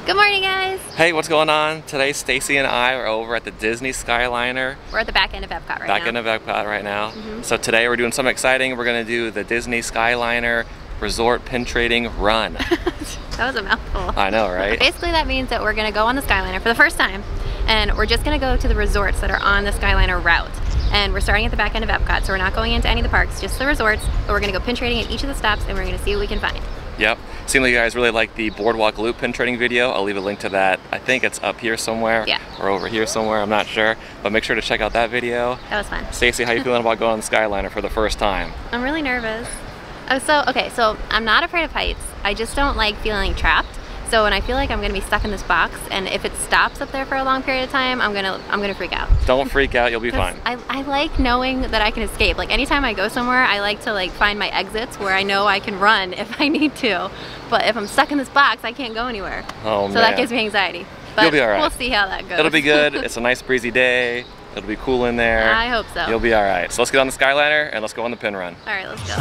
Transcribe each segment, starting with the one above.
Good morning, guys. Hey, what's going on? Today, Stacey and I are over at the Disney Skyliner. We're at the back end of Epcot right now. So today we're doing something exciting. We're gonna do the Disney Skyliner Resort Pin Trading Run. That was a mouthful. I know, right? Basically, that means that we're gonna go on the Skyliner for the first time, and we're just gonna go to the resorts that are on the Skyliner route. And we're starting at the back end of Epcot, so we're not going into any of the parks, just the resorts, but we're gonna go pin trading at each of the stops, and we're gonna see what we can find. Yep. Seems like you guys really like the Boardwalk Loop pin trading video. I'll leave a link to that. I think it's up here somewhere. Yeah. Or over here somewhere, I'm not sure. But make sure to check out that video. That was fun. Stacey, how you feeling about going on the Skyliner for the first time? I'm really nervous. So I'm not afraid of heights. I just don't like feeling trapped. So when I feel like I'm gonna be stuck in this box, and if it stops up there for a long period of time, I'm gonna freak out. Don't freak out, you'll be fine. I like knowing that I can escape. Like anytime I go somewhere, I like to find my exits where I know I can run if I need to. But if I'm stuck in this box, I can't go anywhere. Oh man. So that gives me anxiety. But you'll be all right. We'll see how that goes. It'll be good. It's a nice breezy day. It'll be cool in there. I hope so. You'll be all right. So let's get on the Skyliner and let's go on the pin run. All right, let's go.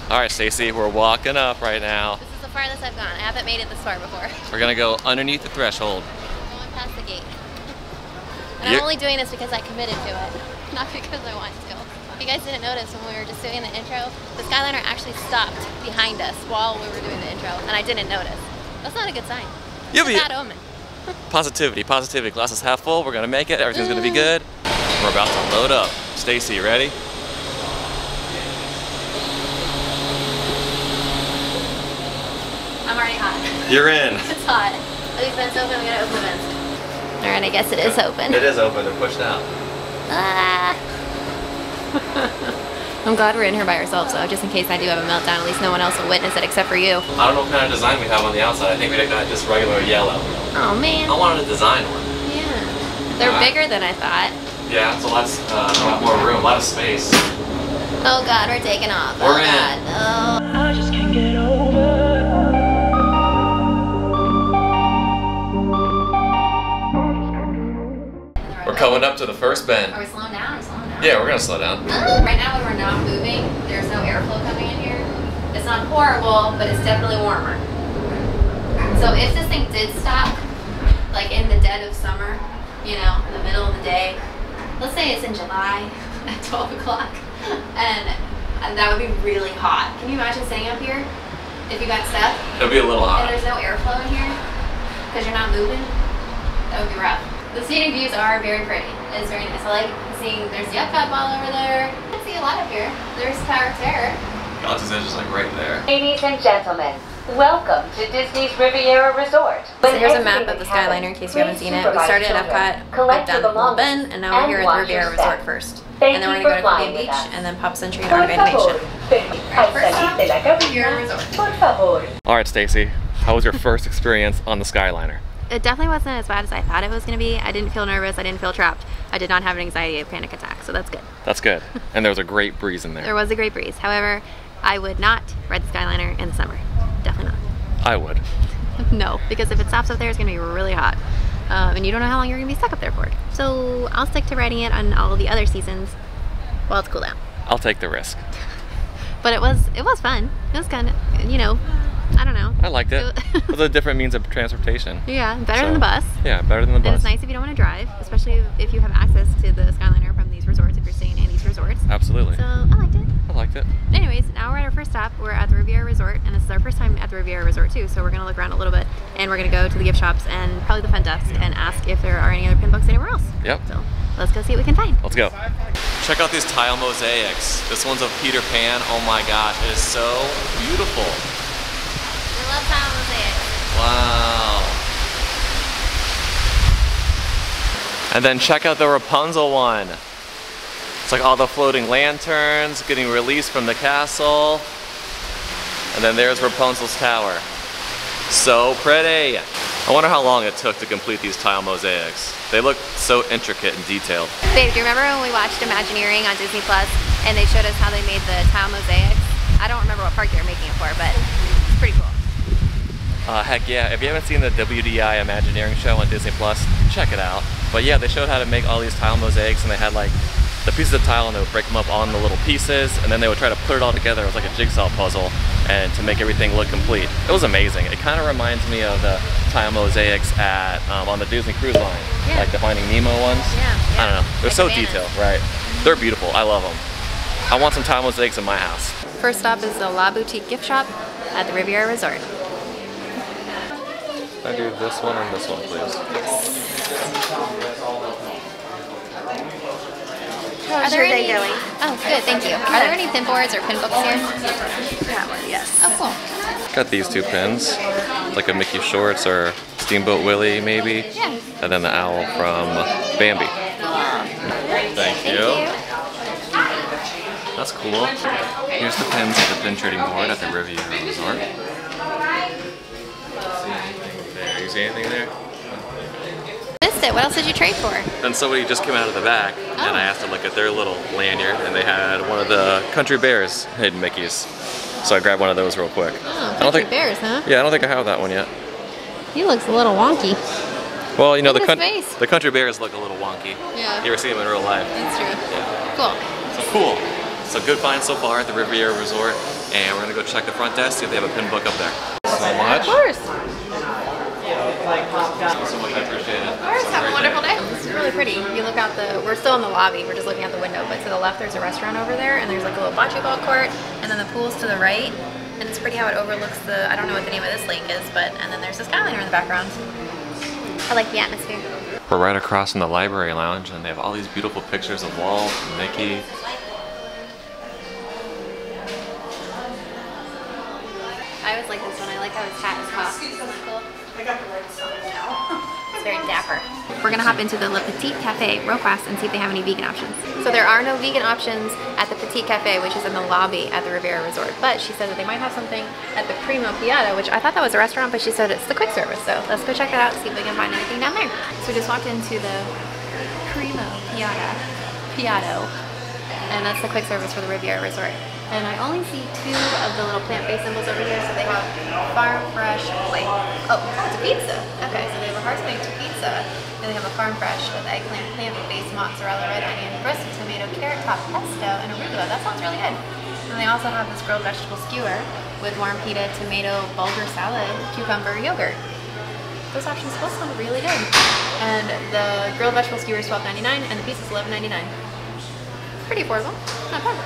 All right, Stacey, we're walking up right now. This is the farthest I've gone. I haven't made it this far before. We're gonna go underneath the threshold. I'm going past the gate. And I'm only doing this because I committed to it, not because I want to. If you guys didn't notice when we were just doing the intro, the Skyliner actually stopped behind us while we were doing the intro, and I didn't notice. That's not a good sign. It's a bad omen. Positivity, positivity. Glass is half full. We're gonna make it. Everything's gonna be good. We're about to load up. Stacey, you ready? I'm already hot. You're in. It's hot. Are these vents open? We gotta open the vents. Alright, I guess it is open. It is open. They're pushed out. Ah. I'm glad we're in here by ourselves, though, just in case I do have a meltdown. At least no one else will witness it except for you. I don't know what kind of design we have on the outside. I think we got just regular yellow. Oh, man. I wanted a design one. Yeah. They're bigger than I thought. Yeah, it's a lot more room, a lot of space. Oh, God, we're taking off. We're in. God, no. I just can't get over. We're coming up to the first bend. Are we slowing down? Yeah, we're gonna slow down. Right now, when we're not moving, there's no airflow coming in here. It's not horrible, but it's definitely warmer. So if this thing did stop, like in the dead of summer, you know, in the middle of the day, let's say it's in July at 12 o'clock, and that would be really hot. Can you imagine sitting up here if you got stuck? It'll be a little hot. And there's no airflow in here because you're not moving? That would be rough. The scenic views are very pretty. It's very nice. I like seeing, there's the Epcot ball over there. I can see a lot up here. There's Tower of Terror. God's Edge is like right there. Ladies and gentlemen, welcome to Disney's Riviera Resort. So here's a map of the Skyliner in case you haven't seen it. We started at Epcot, went down the little bend, and now we're here at the Riviera Resort first. And then we're going to go to Caribbean Beach and then Pop Century and Art of Animation. Riviera Resort. All right, Stacey, how was your first experience on the Skyliner? It definitely wasn't as bad as I thought it was going to be. I didn't feel nervous. I didn't feel trapped. I did not have an anxiety or panic attack, so that's good. That's good. And there was a great breeze in there. There was a great breeze. However, I would not ride the Skyliner in the summer. Definitely not. I would. No, because if it stops up there, it's going to be really hot. And you don't know how long you're going to be stuck up there for. So I'll stick to riding it on all the other seasons while it's cool down. I'll take the risk. But it was fun. It was kind of, you know, I don't know. I liked it. It was a different means of transportation. Yeah, better than the bus. Yeah, better than the bus. And it's nice if you don't want to drive, especially if you have access to the Skyliner from these resorts, if you're staying in these resorts. Absolutely. So I liked it. I liked it. Anyways, now we're at our first stop. We're at the Riviera Resort, and this is our first time at the Riviera Resort too, so we're going to look around a little bit, and we're going to go to the gift shops and probably the front desk and ask if there are any other pin books anywhere else. Yep. So let's go see what we can find. Let's go. Check out these tile mosaics. This one's of Peter Pan. Oh my gosh, it is so beautiful. I love tile mosaics. Wow. And then check out the Rapunzel one. It's like all the floating lanterns getting released from the castle. And then there's Rapunzel's tower. So pretty. I wonder how long it took to complete these tile mosaics. They look so intricate and detailed. Babe, do you remember when we watched Imagineering on Disney Plus and they showed us how they made the tile mosaics? I don't remember what park they were making it for, but it's pretty cool. Heck yeah, if you haven't seen the WDI Imagineering show on Disney Plus, check it out. But yeah, they showed how to make all these tile mosaics, and they had like the pieces of tile and they would break them up on the little pieces, and then they would try to put it all together. It was like a jigsaw puzzle, and to make everything look complete. It was amazing. It kind of reminds me of the tile mosaics at on the Disney Cruise Line, like the Finding Nemo ones. Yeah. I don't know, they're Like so bananas. detailed, right? They're beautiful, I love them. I want some tile mosaics in my house. First stop is the La Boutique gift shop at the Riviera Resort. Can I do this one and this one, please? Are there any going? Oh, good, thank you. Are there any pin boards or pin books here? That one, yes. Oh, cool. Got these 2 pins, like a Mickey Shorts or Steamboat Willie maybe, Yeah. and then the owl from Bambi. Thank you. That's cool. Here's the pins at the pin trading board at the Riviera Resort. See anything there? You see anything there? Missed it. What else did you trade for? Then somebody just came out of the back, and I asked to look at their little lanyard, and they had one of the Country Bears hidden Mickeys. So I grabbed one of those real quick. Oh, I don't Country think, Bears, huh? Yeah, I don't think I have that one yet. He looks a little wonky. Well, you know, Look at his face. the Country Bears look a little wonky. Yeah. You ever see them in real life? That's true. Yeah. Cool. So cool. So good find so far at the Riviera Resort, and we're gonna go check the front desk, see if they have a pin book up there. So much. Of course. Thank you so much, I appreciate it. Of course, have a wonderful day. This is really pretty. You look out the, we're still in the lobby, we're just looking out the window, but to the left there's a restaurant over there, and there's like a little bocce ball court, and then the pool's to the right, and it's pretty how it overlooks the, I don't know what the name of this lake is, but, and then there's the Skyliner in the background. I like the atmosphere. We're right across from the library lounge, and they have all these beautiful pictures of Walt and Mickey. I always like this one. I like how his hat is cocked. It's very dapper. We're gonna hop into the Le Petit Cafe real fast and see if they have any vegan options. So there are no vegan options at the Petit Cafe, which is in the lobby at the Riviera Resort. But she said that they might have something at the Primo Piatto, which I thought that was a restaurant, but she said it's the quick service. So let's go check that out and see if we can find anything down there. So we just walked into the Primo Piatto, and that's the quick service for the Riviera Resort. And I only see 2 of the little plant-based symbols over here. So they have farm fresh, like, oh, it's a pizza. Okay, so they have a heart-baked pizza. And they have a farm fresh with eggplant, plant-based mozzarella, red onion, roasted tomato, carrot top pesto, and arugula. That sounds really good. And they also have this grilled vegetable skewer with warm pita, tomato, bulgur salad, cucumber, yogurt. Those options both sound really good. And the grilled vegetable skewer is $12.99 and the pizza is $11.99. Pretty affordable. Not bad.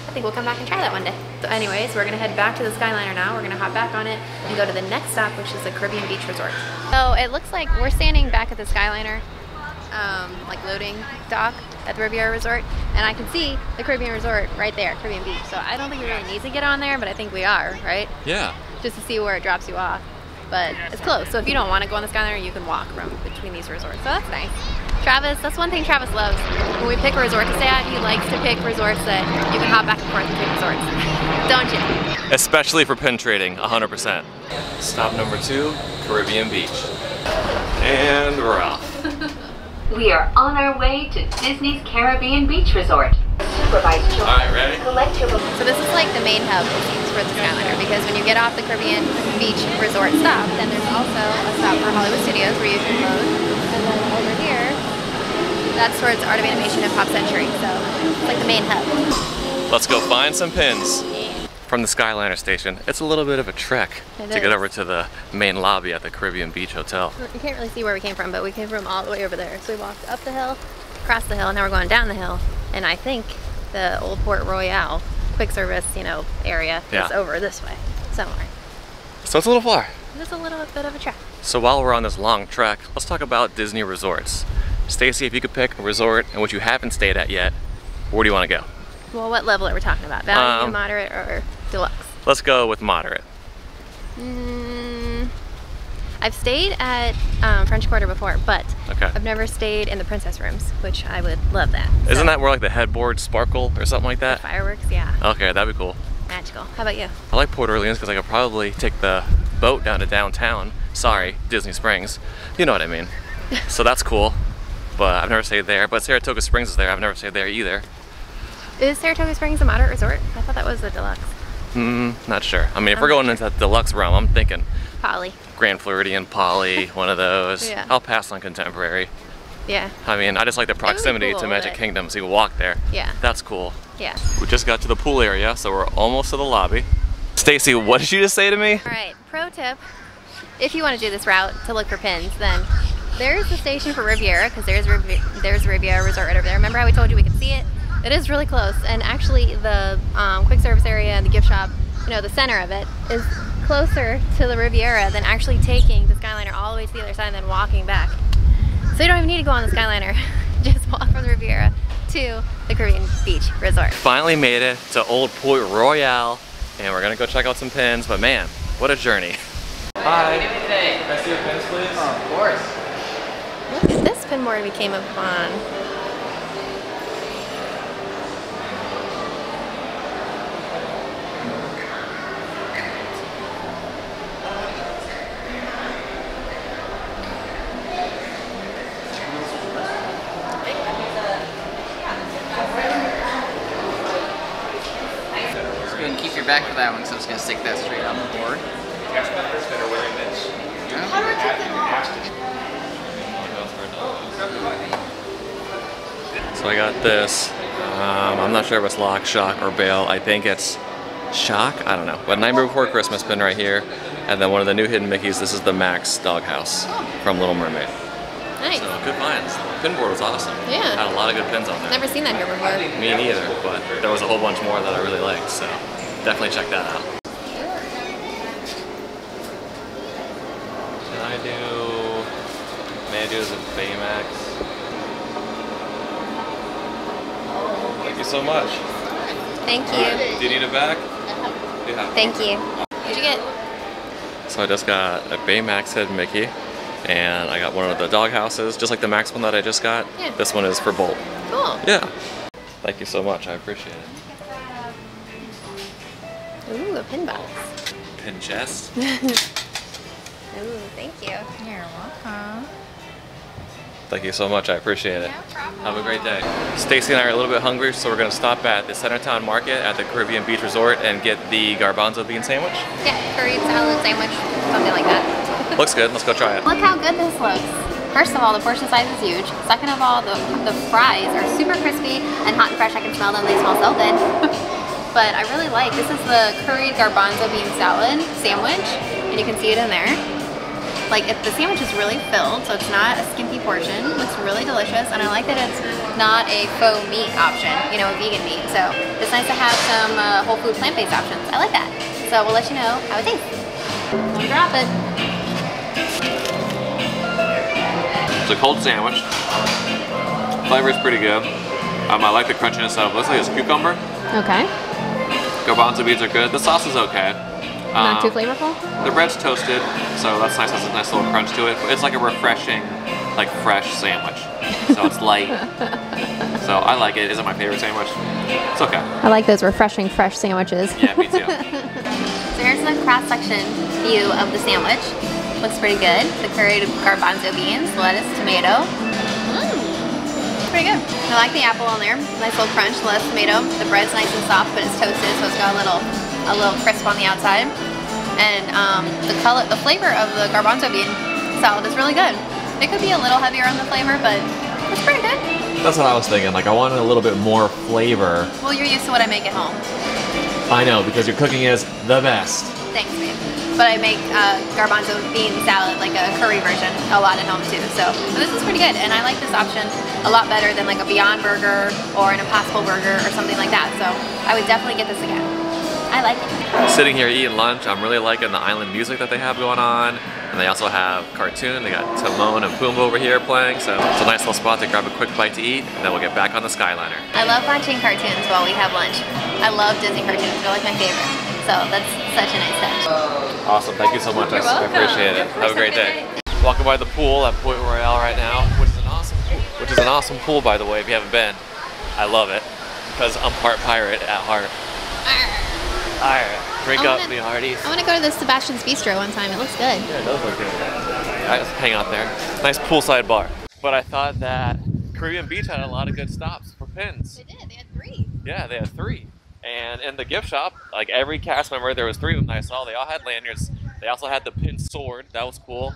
I think we'll come back and try that one day. So anyways, we're gonna head back to the Skyliner now. We're gonna hop back on it and go to the next stop, which is the Caribbean Beach Resort. So it looks like we're standing back at the Skyliner, like loading dock at the Riviera Resort, and I can see the Caribbean Resort right there, Caribbean Beach. So I don't think we really need to get on there, but I think we are, right? Yeah. Just to see where it drops you off. But it's close, so if you don't want to go on the Skyliner, you can walk from between these resorts. So that's nice. Travis, that's one thing Travis loves. When we pick a resort to stay at, he likes to pick resorts that you can hop back and forth between resorts. Don't you? Especially for pin trading, 100%. Stop number 2, Caribbean Beach. And we're off. We are on our way to Disney's Caribbean Beach Resort. Supervise children. All right, ready? Collect your So this is like the main hub for the Skyliner, because when you get off the Caribbean Beach Resort stop, then there's also a stop for Hollywood Studios where you can load. And then over here, that's where it's Art of Animation and Pop Century. So it's like the main hub. Let's go find some pins. From the Skyliner station, it's a little bit of a trek to get over to the main lobby at the Caribbean Beach Hotel. You can't really see where we came from, but we came from all the way over there. So we walked up the hill, across the hill, and now we're going down the hill. And I think the Old Port Royale quick service, you know, area is over this way somewhere. So it's a little far. It's a little bit of a trek. So while we're on this long trek, let's talk about Disney resorts. Stacey, if you could pick a resort in which you haven't stayed at yet, where do you want to go? Well, what level are we talking about? Value, moderate, or deluxe? Let's go with moderate. I've stayed at French Quarter before, but Okay. I've never stayed in the princess rooms, which I would love that. Isn't that where like the headboard sparkle or something like that? Fireworks, yeah. Okay, that'd be cool. Magical. How about you? I like Port Orleans because I could probably take the boat down to downtown. Sorry, Disney Springs. You know what I mean. So that's cool. But I've never stayed there. But Saratoga Springs is there. I've never stayed there either. Is Saratoga Springs a moderate resort? I thought that was a deluxe. Not sure. I mean, if we're going into that deluxe realm, I'm thinking Poly. Grand Floridian, Poly, one of those. Yeah. I'll pass on Contemporary. Yeah. I mean, I just like the proximity cool, to Magic but- Kingdom, so you can walk there. Yeah. That's cool. Yeah. We just got to the pool area, so we're almost to the lobby. Stacy, what did you just say to me? All right, pro tip. If you want to do this route to look for pins, then there's the station for Riviera, because there's Riviera Resort right over there. Remember how we told you we could see it? It is really close, and actually the quick service area and the gift shop, you know, the center of it, is closer to the Riviera than actually taking the Skyliner all the way to the other side and then walking back. So you don't even need to go on the Skyliner. Just walk from the Riviera to the Caribbean Beach Resort. Finally made it to Old Port Royale, and we're gonna go check out some pins, but man, what a journey. Hi. Can I see your pins, please? Oh, of course. Look at this pin board we came up on. Just go ahead and keep your back for that one, so I'm just gonna stick that straight on the board. So I got this. I'm not sure if it's Lock, Shock, or Bail. I think it's Shock. I don't know. But Nightmare Before Christmas pin right here, and then one of the new hidden Mickeys. This is the Max Doghouse from Little Mermaid. Nice. So good finds. The pin board was awesome. Yeah. Had a lot of good pins on there. Never seen that here before. Me neither, but there was a whole bunch more that I really liked. So definitely check that out. May I do as a Baymax? Thank you so much. Thank you. Do you need it back? Yeah. Thank you. What'd you get? So I just got a Baymax head Mickey, and I got one of the dog houses, just like the Max one that I just got. Yeah. This one is for Bolt. Cool. Yeah. Thank you so much. I appreciate it. Ooh, a pin box. Pin chest. Ooh, thank you. You're welcome. Thank you so much. I appreciate it. No problem. Have a great day. Stacy and I are a little bit hungry, so we're going to stop at the Centertown Market at the Caribbean Beach Resort and get the garbanzo bean sandwich. Yeah, curry salad sandwich, something like that. Looks good. Let's go try it. Look how good this looks. First of all, the portion size is huge. Second of all, the fries are super crispy and hot and fresh. I can smell them. They smell so good. But I really like, this is the curried garbanzo bean salad sandwich, and you can see it in there. Like, the sandwich is really filled, so it's not a skimpy portion. Looks really delicious, and I like that it's not a faux meat option, you know, a vegan meat. So it's nice to have some whole food plant-based options. I like that. So we'll let you know how it tastes. We'll drop it. It's a cold sandwich. Flavor is pretty good. I like the crunchiness of it. Looks like it's cucumber. Okay. Garbanzo beans are good. The sauce is okay. Not too flavorful? The bread's toasted, so that's nice. Has a nice little crunch to it. It's like a refreshing, like fresh sandwich. So it's light. So I like it. It isn't my favorite sandwich. It's okay. I like those refreshing fresh sandwiches. Yeah, me too. So here's the cross-section view of the sandwich. Looks pretty good. The curried garbanzo beans, lettuce, tomato. Pretty good. I like the apple on there. Nice little crunch, lettuce, tomato. The bread's nice and soft, but it's toasted, so it's got a little crisp on the outside. And the flavor of the garbanzo bean salad is really good. It could be a little heavier on the flavor, but it's pretty good. That's what I was thinking. Like, I wanted a little bit more flavor. Well, you're used to what I make at home. I know, because your cooking is the best. Thanks, babe. But I make garbanzo bean salad, like a curry version, a lot at home too. So this is pretty good, and I like this option a lot better than like a Beyond Burger or an Impossible Burger or something like that. So I would definitely get this again. I like it. Sitting here eating lunch, I'm really liking the island music that they have going on. And they also have cartoon. They got Timon and Pumbaa over here playing. So it's a nice little spot to grab a quick bite to eat, and then we'll get back on the Skyliner. I love watching cartoons while we have lunch. I love Disney cartoons. They're like my favorite. So that's such a nice touch. Awesome. Thank you so much. You're I welcome. appreciate it. Of course, Have a great day. Walking by the pool at Point Royale right now, which is an awesome pool, by the way, if you haven't been. I love it because I'm part pirate at heart. Arr. drink up the Hardee's. I want to go to the Sebastian's Bistro one time. It looks good. Yeah, it does look good. I just hang out there. Nice poolside bar. But I thought that Caribbean Beach had a lot of good stops for pins. They did. They had 3. Yeah, they had 3. And in the gift shop, like every cast member, there was 3 of them that I saw. They all had lanyards. They also had the pin sword. That was cool.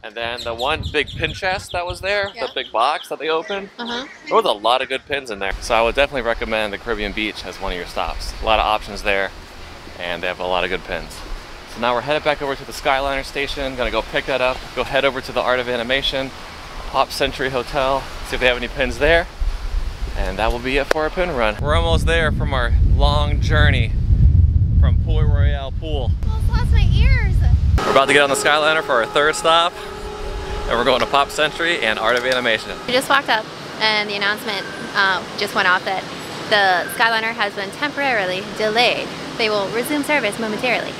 And then the one big pin chest that was there, the big box that they opened, there was a lot of good pins in there. So I would definitely recommend the Caribbean Beach as one of your stops. A lot of options there, and they have a lot of good pins. So now we're headed back over to the Skyliner station. Gonna go pick that up, go head over to the Art of Animation, Pop Century Hotel, see if they have any pins there. And that will be it for our pin run. We're almost there from our long journey from Port Royale Pool. Almost lost my ears. We're about to get on the Skyliner for our 3rd stop. And we're going to Pop Century and Art of Animation. We just walked up and the announcement just went off that the Skyliner has been temporarily delayed. They will resume service momentarily.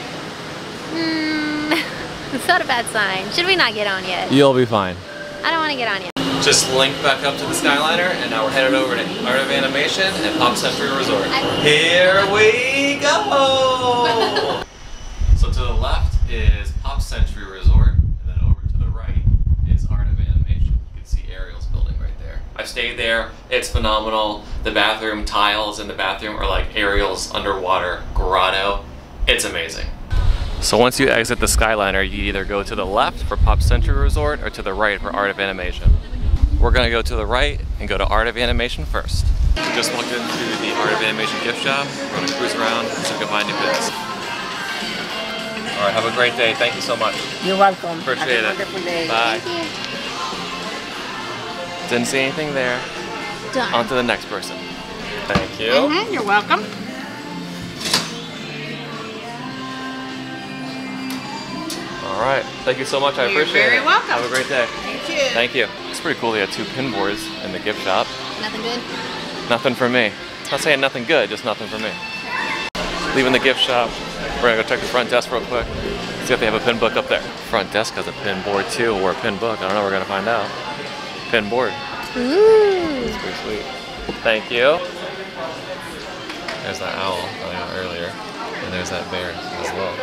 It's not a bad sign. Should we not get on yet? You'll be fine. I don't want to get on yet. Just linked back up to the Skyliner, and now we're headed over to Art of Animation and Pop Century Resort. Here we go! So to the left is Pop Century Resort, and then over to the right is Art of Animation. You can see Ariel's building right there. I've stayed there. It's phenomenal. The bathroom tiles in the bathroom are like Ariel's underwater grotto. It's amazing. So once you exit the Skyliner, you either go to the left for Pop Century Resort or to the right for Art of Animation. We're gonna go to the right and go to Art of Animation first. We just walked into the Art of Animation gift shop. We're gonna cruise around so we can find new pins. All right, have a great day. Thank you so much. You're welcome. Appreciate it. Bye. Didn't see anything there. Done. On to the next person. Thank you. You're welcome. All right, thank you so much. I appreciate it. You're very welcome. Have a great day. Thank you. Thank you. It's pretty cool. They had 2 pin boards in the gift shop. Nothing good? Nothing for me. Not saying nothing good, just nothing for me. Leaving the gift shop. We're gonna go check the front desk real quick. See if they have a pin book up there. Front desk has a pin board too, or a pin book. I don't know. We're gonna find out. Pin board. Ooh. It's pretty sweet. Thank you. There's that owl I got earlier, and there's that bear as well.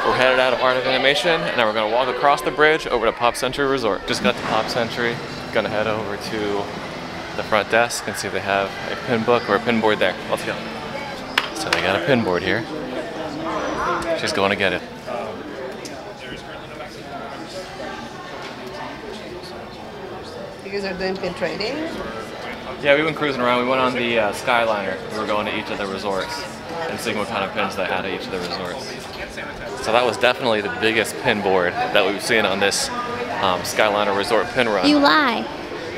We're headed out of Art of Animation, and now we're gonna walk across the bridge over to Pop Century Resort. Just got to Pop Century. Gonna head over to the front desk and see if they have a pin book or a pin board there. Let's go. So they got a pin board here. She's going to get it. You guys are doing pin trading? Yeah, we went cruising around. We went on the Skyliner. We were going to each of the resorts and seeing what kind of pins they had at each of the resorts. So that was definitely the biggest pin board that we've seen on this Skyliner Resort pin run. You lie.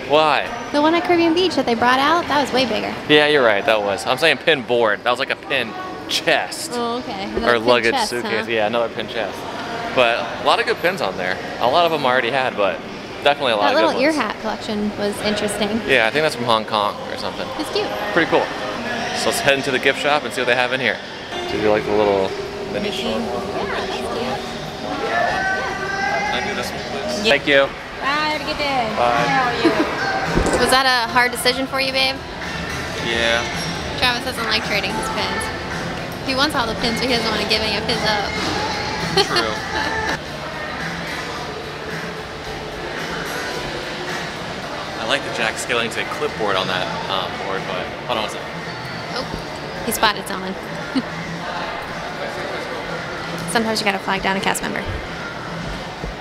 Why? The one at Caribbean Beach that they brought out, that was way bigger. Yeah, you're right. That was. I'm saying pin board. That was like a pin chest. Oh, okay. Or luggage suitcase. Huh? Yeah, another pin chest. But a lot of good pins on there. A lot of them I already had, but definitely a lot of good ones. That little ear hat collection was interesting. Yeah, I think that's from Hong Kong or something. It's cute. Pretty cool. So let's head into the gift shop and see what they have in here. Do you like the little mini shop? Can I do this one, please? Yeah. Thank you. Bye, have a good day. Bye. How are you? Was that a hard decision for you, babe? Yeah. Travis doesn't like trading his pins. He wants all the pins, but he doesn't want to give any of his up. True. I like the Jack Skellington clipboard on that board, but hold on a second. Oh, he spotted someone. Sometimes you gotta flag down a cast member.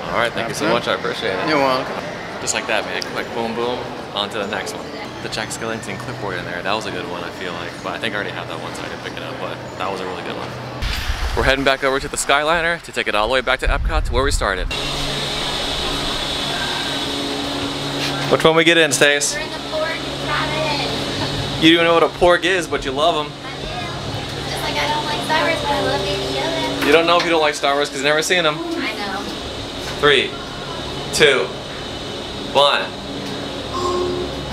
All right, thank you so much. I appreciate it. You're welcome. Just like that, man. Quick, boom, boom. On to the next one. The Jack Skellington clipboard in there. That was a good one, I feel like. But I think I already had that one, so I didn't pick it up. But that was a really good one. We're heading back over to the Skyliner to take it all the way back to Epcot to where we started. Which one we get in, Stace? We're in the pork cabinet. You don't know what a pork is, but you love them. I do. Just like I don't like Star Wars, but I love Baby Yoda. You don't know if you don't like Star Wars because you've never seen them. I know. 3, 2, 1.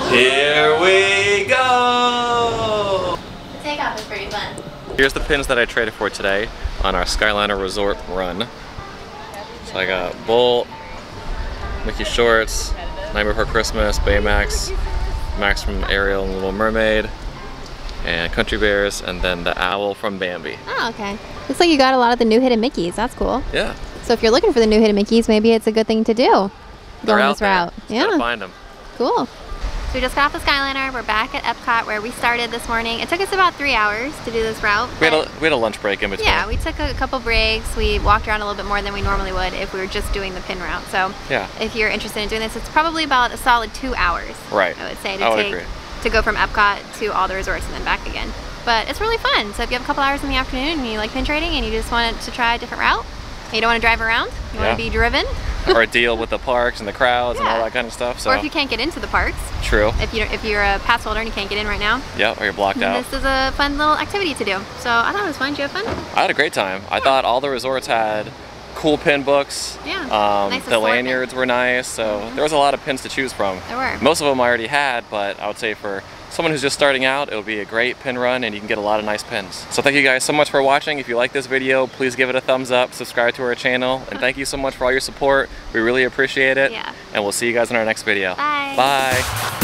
Here we go! The takeoff is pretty fun. Here's the pins that I traded for today on our Skyliner Resort run. So I got Bolt, Mickey Shorts, Night Before Christmas, Baymax, Max from Ariel and Little Mermaid, and Country Bears, and then the owl from Bambi. Oh, okay. Looks like you got a lot of the new hidden Mickeys. That's cool. Yeah. So if you're looking for the new hidden Mickeys, maybe it's a good thing to do. They're Go on out this route. there. Just gotta find them. Cool. So we just got off the Skyliner. We're back at Epcot where we started this morning. It took us about 3 hours to do this route. We had a lunch break in between. Yeah, we took a couple breaks. We walked around a little bit more than we normally would if we were just doing the pin route. So yeah, if you're interested in doing this, it's probably about a solid 2 hours. Right. I would say to go from Epcot to all the resorts and then back again. But it's really fun. So if you have a couple hours in the afternoon and you like pin trading and you just want to try a different route, and you don't want to drive around, you want to be driven. Or deal with the parks and the crowds and all that kind of stuff. So. Or if you can't get into the parks. True. If you're a pass holder and you can't get in right now. Yeah, or you're blocked out. This is a fun little activity to do. So I thought it was fun. Did you have fun? I had a great time. I thought all the resorts had cool pin books. Yeah. Nice the lanyards were nice. So there was a lot of pins to choose from. There were. Most of them I already had, but I would say for someone who's just starting out, it'll be a great pin run and you can get a lot of nice pins. So thank you guys so much for watching. If you like this video, please give it a thumbs up, subscribe to our channel, and thank you so much for all your support. We really appreciate it. Yeah. And we'll see you guys in our next video. Bye. Bye.